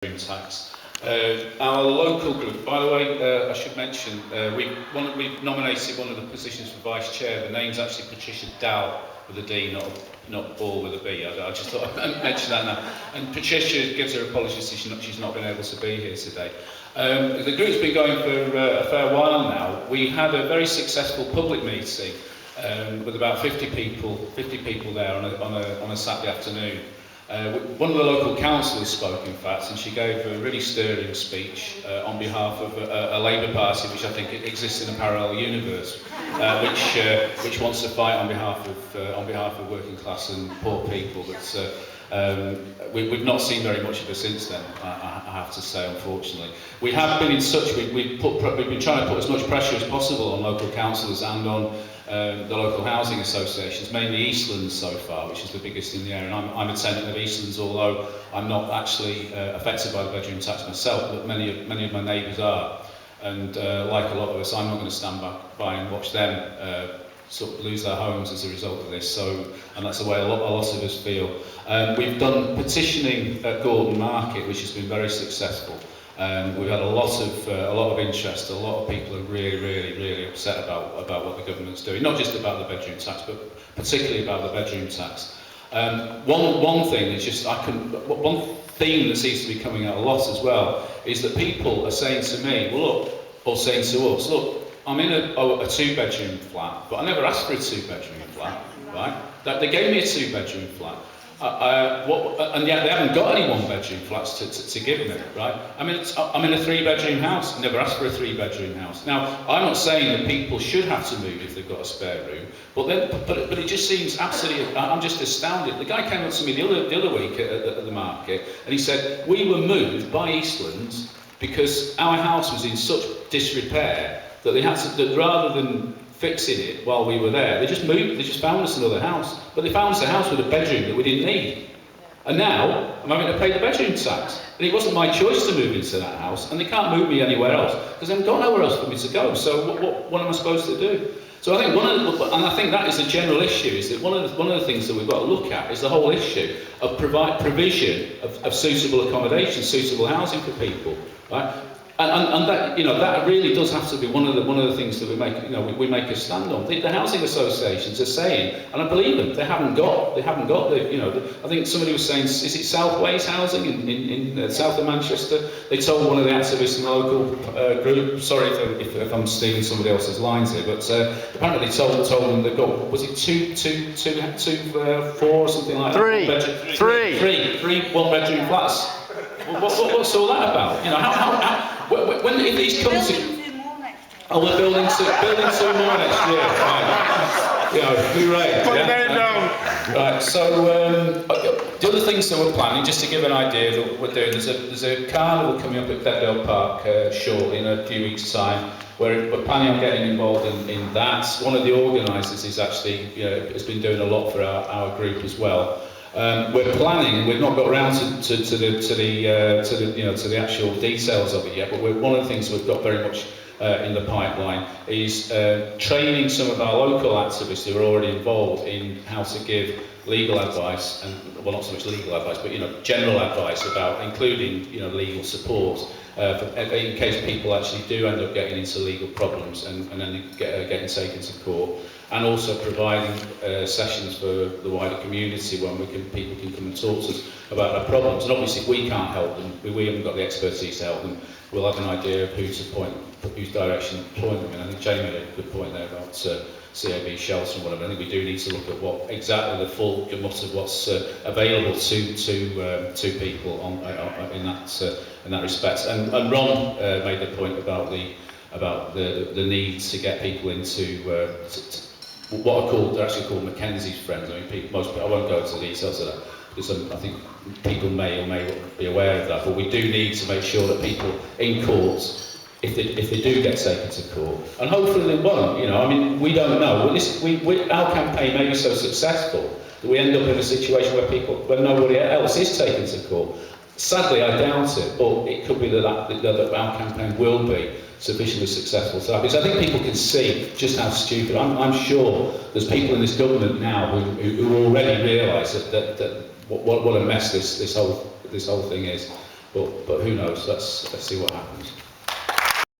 tax. Our local group, by the way, I should mention, we've nominated one of the positions for Vice Chair. The name's actually Patricia Dow with a D, not Ball with a B. I just thought I'd mention that now. And Patricia gives her apologies she's not been able to be here today. The group's been going for a fair while now. We had a very successful public meeting with about 50 people there on a Saturday afternoon. One of the local councillors spoke, in fact, and she gave a really stirring speech on behalf of a Labour Party, which I think exists in a parallel universe, which wants to fight on behalf of working class and poor people. But we've not seen very much of her since then, I have to say, unfortunately. We have been in touch. We've been trying to put as much pressure as possible on local councillors and on the local housing associations, mainly Eastlands so far, which is the biggest in the area. And I'm a tenant of Eastlands, although I'm not actually affected by the bedroom tax myself, but many of my neighbours are. And like a lot of us, I'm not going to stand by and watch them sort of lose their homes as a result of this. So, and that's the way a lot of us feel. We've done petitioning at Gorton Market, which has been very successful. We've had a lot of interest. A lot of people are really upset about what the government's doing. Not just about the bedroom tax, but particularly about the bedroom tax. One thing is just one theme that seems to be coming out a lot as well is that people are saying to me, well, look, or saying to us, look, I'm in a two-bedroom flat, but I never asked for a two-bedroom flat, right? They gave me a two-bedroom flat. And yet they haven't got any one-bedroom flats to give me, right? I'm in a three-bedroom house, never asked for a three-bedroom house. Now, I'm not saying that people should have to move if they've got a spare room, but it just seems absolutely, I'm just astounded. The guy came up to me the other week at the market, and he said, we were moved by Eastlands because our house was in such disrepair that they had to, that rather than fixing it while we were there, they just found us another house. But they found us a house with a bedroom that we didn't need. And now I'm having to pay the bedroom tax. And it wasn't my choice to move into that house, and they can't move me anywhere else because they've got nowhere else for me to go. So what am I supposed to do? So I think I think that is a general issue, is that one of the things that we've got to look at is the whole issue of provision of suitable accommodation, suitable housing for people, right? And that, that really does have to be one of the things that we make a stand on. The housing associations are saying, and I believe them, they haven't got the, I think somebody was saying, is it South Wales Housing in south of Manchester? They told one of the activists in the local group, sorry if I'm stealing somebody else's lines here, but apparently they told them they've got, was it four or something like that? Three one-bedroom flats. What's all that about? When these come to... Oh, we're building two more next year. Right. Hooray. Put them down. Right, so the other things that we're planning, just to give an idea that we're doing, there's a carnival coming up at Bedale Park shortly, in a few weeks' time, where we're planning on getting involved in that. One of the organisers is actually, has been doing a lot for our group as well. We're planning, we've not got around to the actual details of it yet, but one of the things we've got very much in the pipeline is training some of our local activists who are already involved in how to give legal advice, and well, not so much legal advice, but general advice about including legal support in case people actually do end up getting into legal problems and then getting taken to court. And also providing sessions for the wider community when people can come and talk to us about their problems. And obviously, if we can't help them, we haven't got the expertise to help them, we'll have an idea of whose direction to point them in. I think Jamie made a good point there about CAB shelter and whatever. I think we do need to look at what exactly the full gamut of what's available to people in that respect. And Ron made the point about the need to get people into they're actually called Mackenzie's friends. I mean, I won't go into the details of that because I think people may or may not be aware of that. But we do need to make sure that people in court, if they do get taken to court, and hopefully they won't. I mean, we don't know. Our campaign may be so successful that we end up in a situation where nobody else is taken to court. Sadly, I doubt it, but it could be that our campaign will be sufficiently successful to that, because I think people can see just how stupid. I'm sure there's people in this government now who already realise that what a mess this whole thing is. but who knows? Let's see what happens.